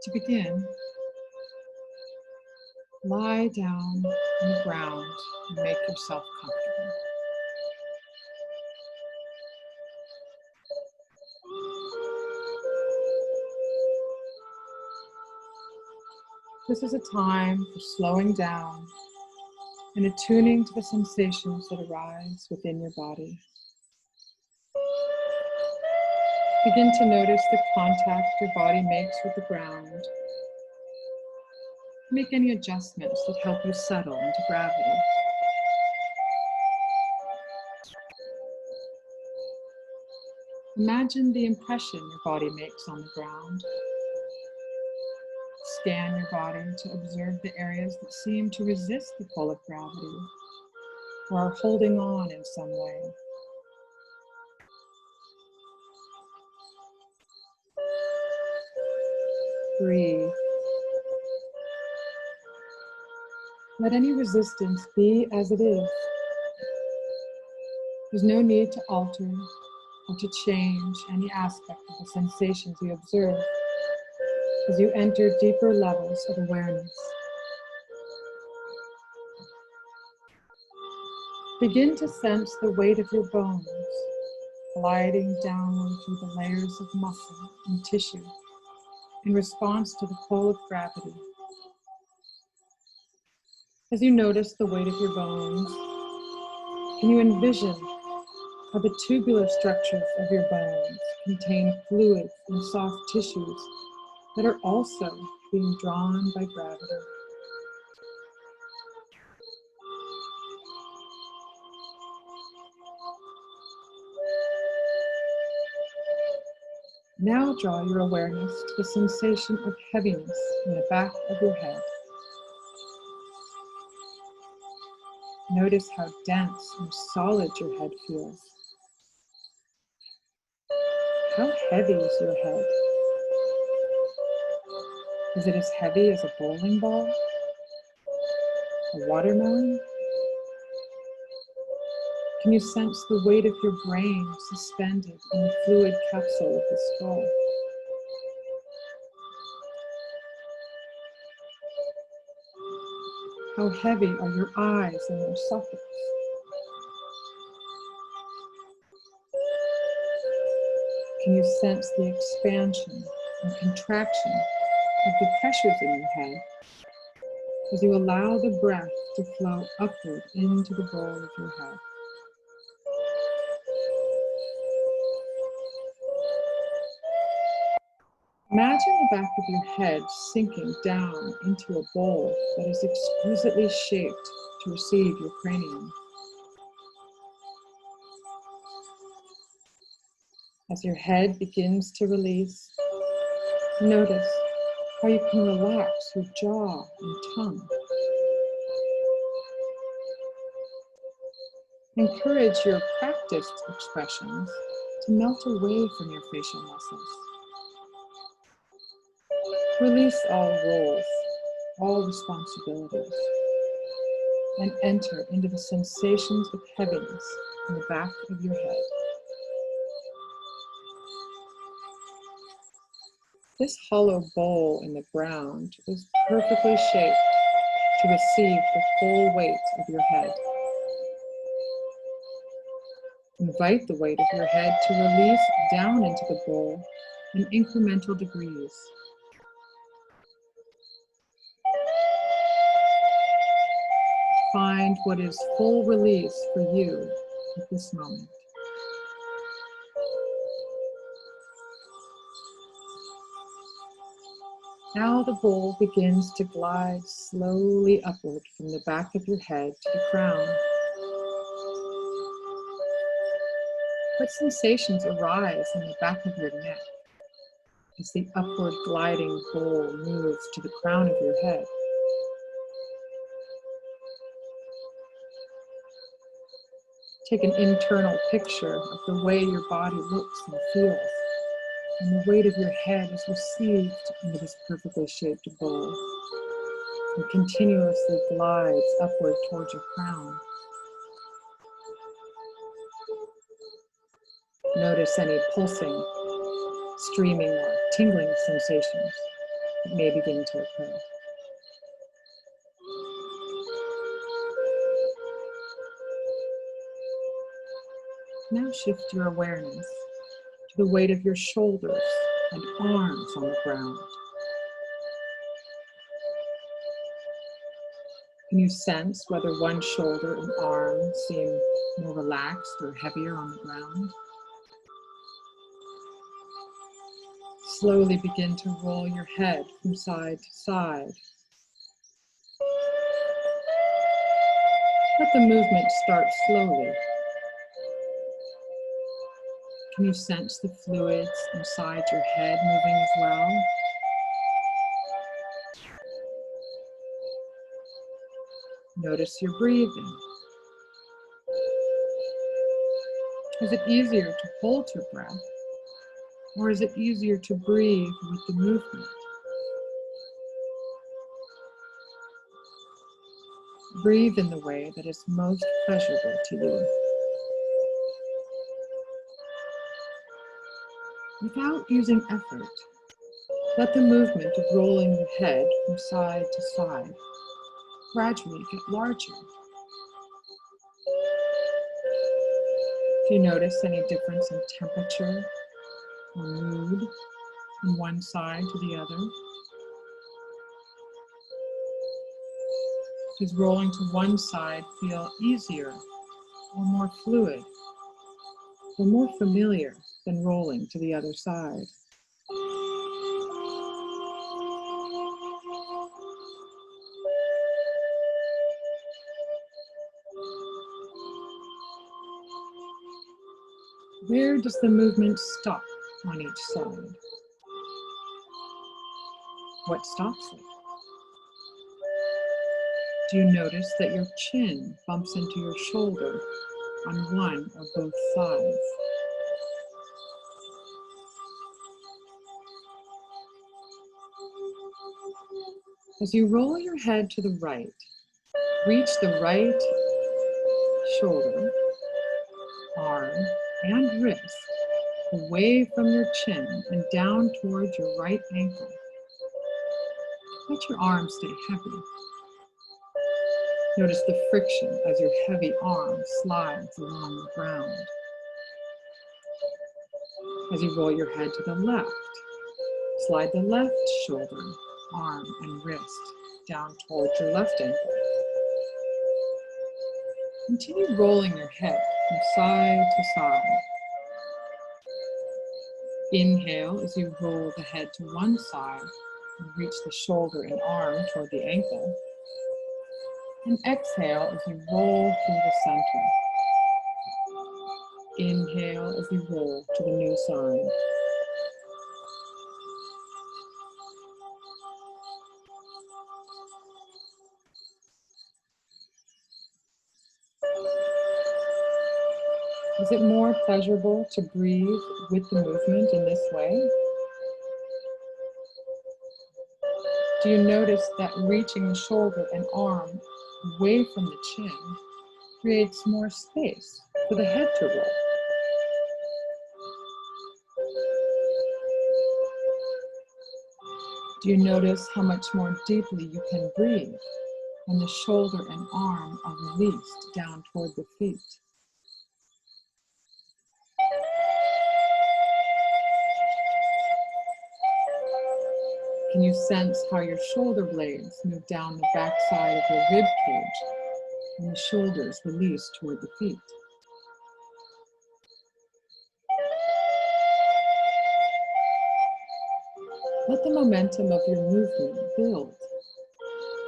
To begin, lie down on the ground and make yourself comfortable. This is a time for slowing down and attuning to the sensations that arise within your body. Begin to notice the contact your body makes with the ground. Make any adjustments that help you settle into gravity. Imagine the impression your body makes on the ground. Scan your body to observe the areas that seem to resist the pull of gravity or are holding on in some way. Breathe. Let any resistance be as it is. There's no need to alter or to change any aspect of the sensations you observe as you enter deeper levels of awareness. Begin to sense the weight of your bones gliding downward through the layers of muscle and tissue in response to the pull of gravity. As you notice the weight of your bones, can you envision how the tubular structures of your bones contain fluids and soft tissues that are also being drawn by gravity? Now draw your awareness to the sensation of heaviness in the back of your head. Notice how dense and solid your head feels. How heavy is your head? Is it as heavy as a bowling ball? A watermelon? Can you sense the weight of your brain suspended in the fluid capsule of the skull? How heavy are your eyes and your sockets? Can you sense the expansion and contraction of the pressures in your head as you allow the breath to flow upward into the bowl of your head? Imagine the back of your head sinking down into a bowl that is exquisitely shaped to receive your cranium. As your head begins to release, notice how you can relax your jaw and tongue. Encourage your practiced expressions to melt away from your facial muscles. Release all roles, all responsibilities, and enter into the sensations of heaviness in the back of your head. This hollow bowl in the ground is perfectly shaped to receive the full weight of your head. Invite the weight of your head to release down into the bowl in incremental degrees. Find what is full release for you at this moment. Now the bowl begins to glide slowly upward from the back of your head to the crown. What sensations arise in the back of your neck as the upward gliding bowl moves to the crown of your head? Take an internal picture of the way your body looks and feels, and the weight of your head is received into this perfectly shaped bowl and continuously glides upward towards your crown. Notice any pulsing, streaming, or tingling sensations. that may begin to occur. Now shift your awareness to the weight of your shoulders and arms on the ground. Can you sense whether one shoulder and arm seem more relaxed or heavier on the ground? Slowly begin to roll your head from side to side. Let the movement start slowly. Can you sense the fluids inside your head moving as well? Notice your breathing. Is it easier to hold your breath, or is it easier to breathe with the movement? Breathe in the way that is most pleasurable to you. Without using effort, let the movement of rolling your head from side to side gradually get larger. If you notice any difference in temperature or mood from one side to the other, does rolling to one side feel easier or more fluid or more familiar than rolling to the other side? Where does the movement stop on each side? What stops it? Do you notice that your chin bumps into your shoulder on one or both sides? As you roll your head to the right, reach the right shoulder, arm, and wrist away from your chin and down towards your right ankle. Let your arm stay heavy. Notice the friction as your heavy arm slides along the ground. As you roll your head to the left, slide the left shoulder, arm, and wrist down towards your left ankle. Continue rolling your head from side to side. Inhale as you roll the head to one side and reach the shoulder and arm toward the ankle. And exhale as you roll through the center. Inhale as you roll to the new side. Is it more pleasurable to breathe with the movement in this way? Do you notice that reaching the shoulder and arm away from the chin creates more space for the head to roll? Do you notice how much more deeply you can breathe when the shoulder and arm are released down toward the feet? Can you sense how your shoulder blades move down the back side of your rib cage and the shoulders release toward the feet? Let the momentum of your movement build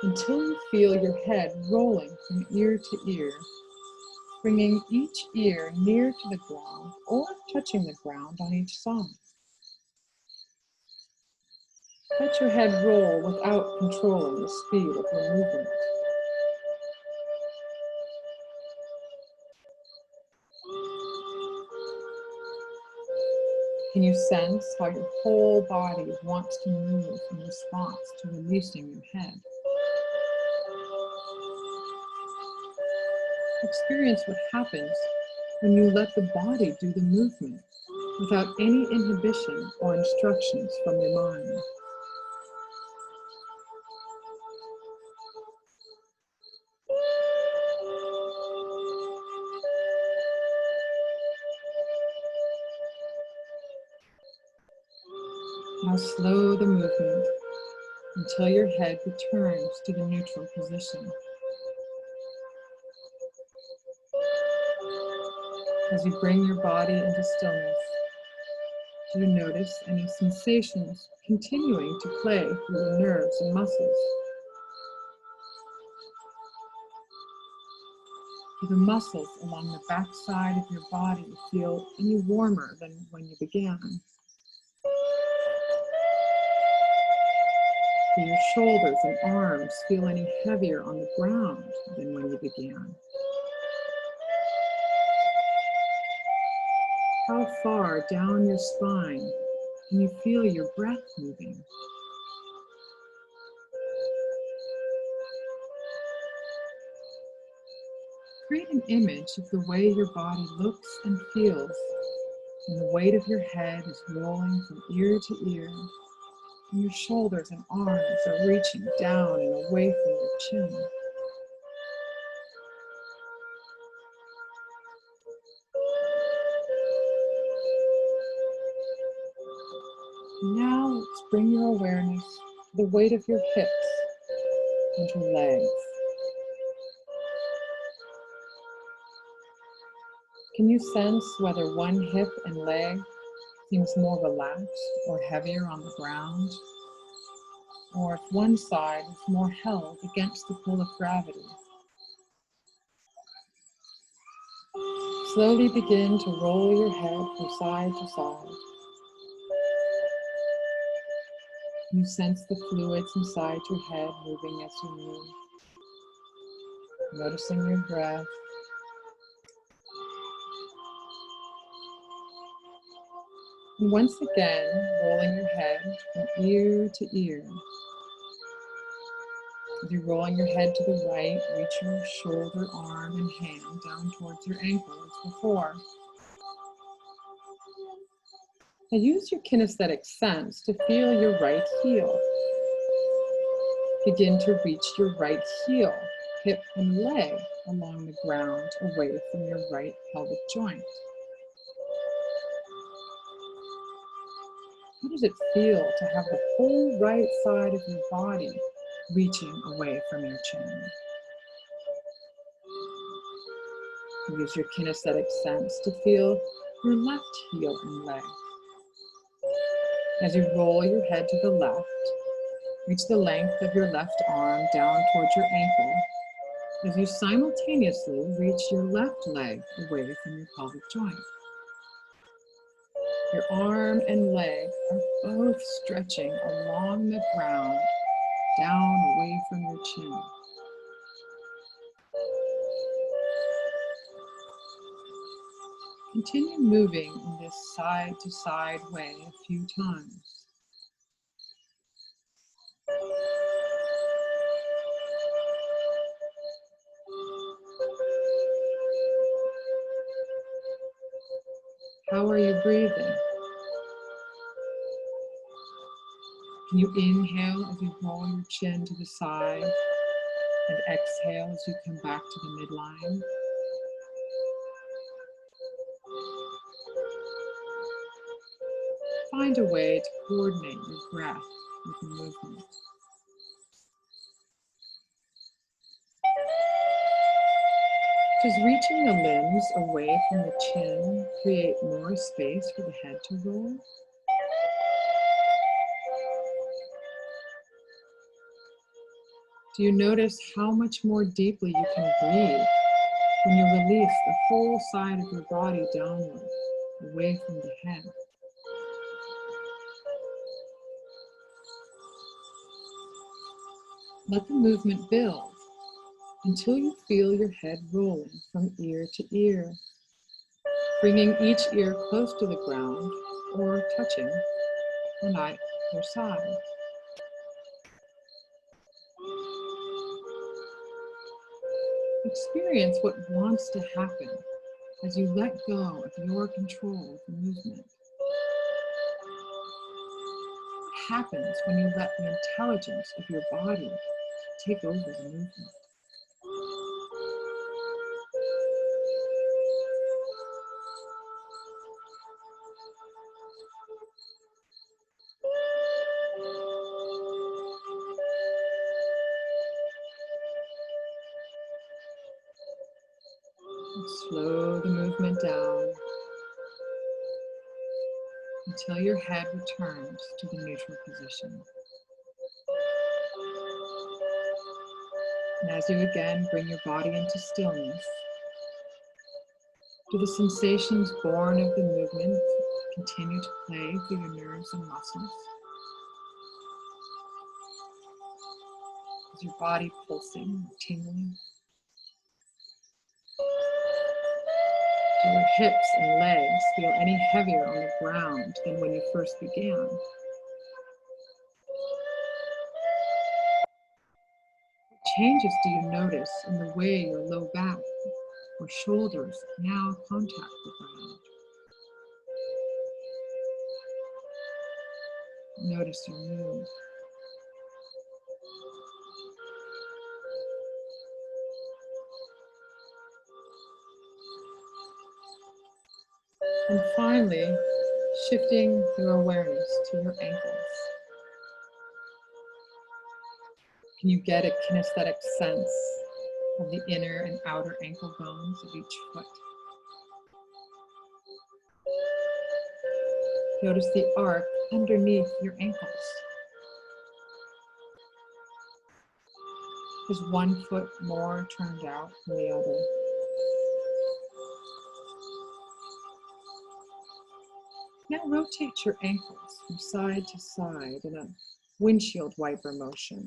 until you feel your head rolling from ear to ear, bringing each ear near to the ground or touching the ground on each side. Let your head roll without controlling the speed of your movement. Can you sense how your whole body wants to move in response to releasing your head? Experience what happens when you let the body do the movement without any inhibition or instructions from your mind. Now slow the movement until your head returns to the neutral position. As you bring your body into stillness, do you notice any sensations continuing to play through your nerves and muscles? Do the muscles along the back side of your body feel any warmer than when you began? Do your shoulders and arms feel any heavier on the ground than when you began? How far down your spine can you feel your breath moving? Create an image of the way your body looks and feels when the weight of your head is rolling from ear to ear, and your shoulders and arms are reaching down and away from your chin. Now let's bring your awareness to the weight of your hips and your legs. Can you sense whether one hip and leg seems more relaxed or heavier on the ground, or if one side is more held against the pull of gravity? Slowly begin to roll your head from side to side. You sense the fluids inside your head moving as you move, noticing your breath. And once again, rolling your head from ear to ear. As you're rolling your head to the right, reach your shoulder, arm, and hand down towards your ankle as before. Now use your kinesthetic sense to feel your right heel. Begin to reach your right heel, hip, and leg along the ground away from your right pelvic joint. How does it feel to have the whole right side of your body reaching away from your chin? Use your kinesthetic sense to feel your left heel and leg. As you roll your head to the left, reach the length of your left arm down towards your ankle as you simultaneously reach your left leg away from your pelvic joint. Your arm and leg are both stretching along the ground, down away from your chin. Continue moving in this side-to-side way a few times. How are you breathing? Can you inhale as you roll your chin to the side and exhale as you come back to the midline? Find a way to coordinate your breath with the movement. Does reaching the limbs away from the chin create more space for the head to roll? Do you notice how much more deeply you can breathe when you release the whole side of your body downward, away from the head? Let the movement build until you feel your head rolling from ear to ear, bringing each ear close to the ground or touching on either side. Experience what wants to happen as you let go of your control of the movement. What happens when you let the intelligence of your body take over the movement? And slow the movement down until your head returns to the neutral position. And as you again bring your body into stillness, do the sensations born of the movement continue to play through your nerves and muscles? Is your body pulsing, tingling? Do your hips and legs feel any heavier on the ground than when you first began? What changes do you notice in the way your low back or shoulders now contact the ground? Notice your mood. And finally, shifting your awareness to your ankles. Can you get a kinesthetic sense of the inner and outer ankle bones of each foot? Notice the arc underneath your ankles. Is one foot more turned out than the other? Now rotate your ankles from side to side in a windshield wiper motion.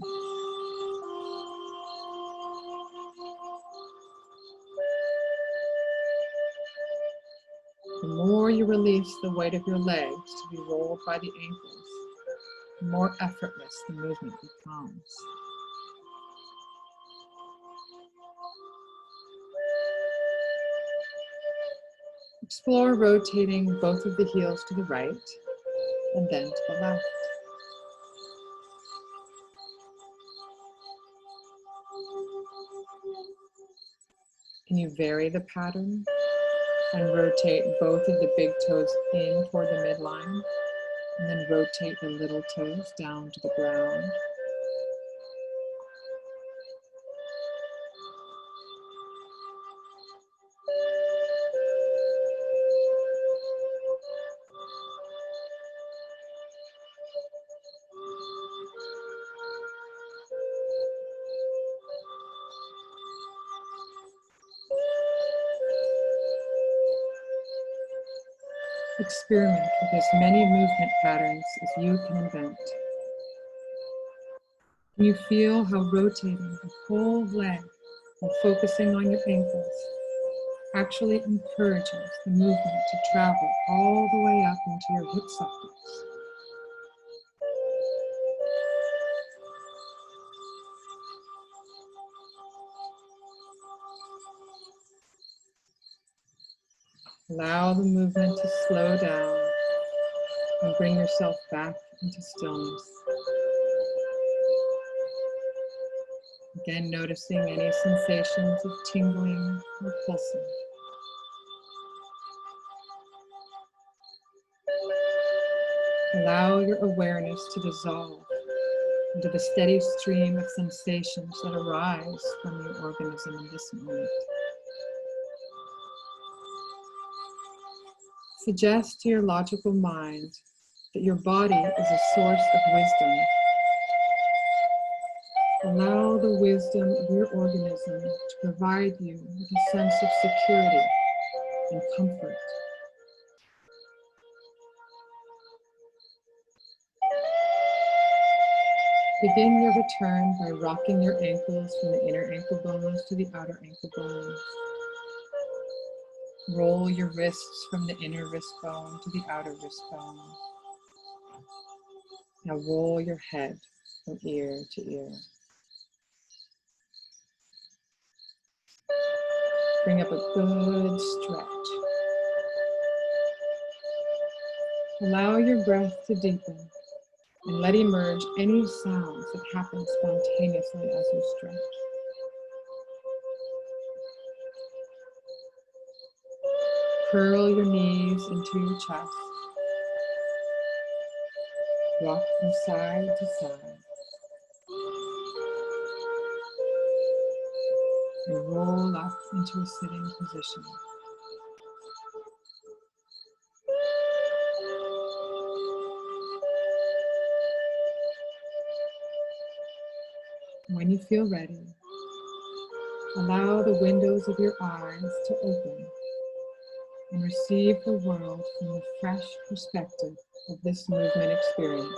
The more you release the weight of your legs to be rolled by the ankles, the more effortless the movement becomes. Explore rotating both of the heels to the right and then to the left. Can you vary the pattern and rotate both of the big toes in toward the midline and then rotate the little toes down to the ground? Experiment with as many movement patterns as you can invent. Can you feel how rotating the whole leg while focusing on your ankles actually encourages the movement to travel all the way up into your hip sockets? Allow the movement to slow down and bring yourself back into stillness. Again, noticing any sensations of tingling or pulsing. Allow your awareness to dissolve into the steady stream of sensations that arise from your organism in this moment. Suggest to your logical mind that your body is a source of wisdom. Allow the wisdom of your organism to provide you with a sense of security and comfort. Begin your return by rocking your ankles from the inner ankle bones to the outer ankle bones. Roll your wrists from the inner wrist bone to the outer wrist bone. Now roll your head from ear to ear. Bring up a good stretch. Allow your breath to deepen and let emerge any sounds that happen spontaneously as you stretch. Curl your knees into your chest. Rock from side to side. and roll up into a sitting position. When you feel ready, allow the windows of your eyes to open and receive the world from the fresh perspective of this movement experience.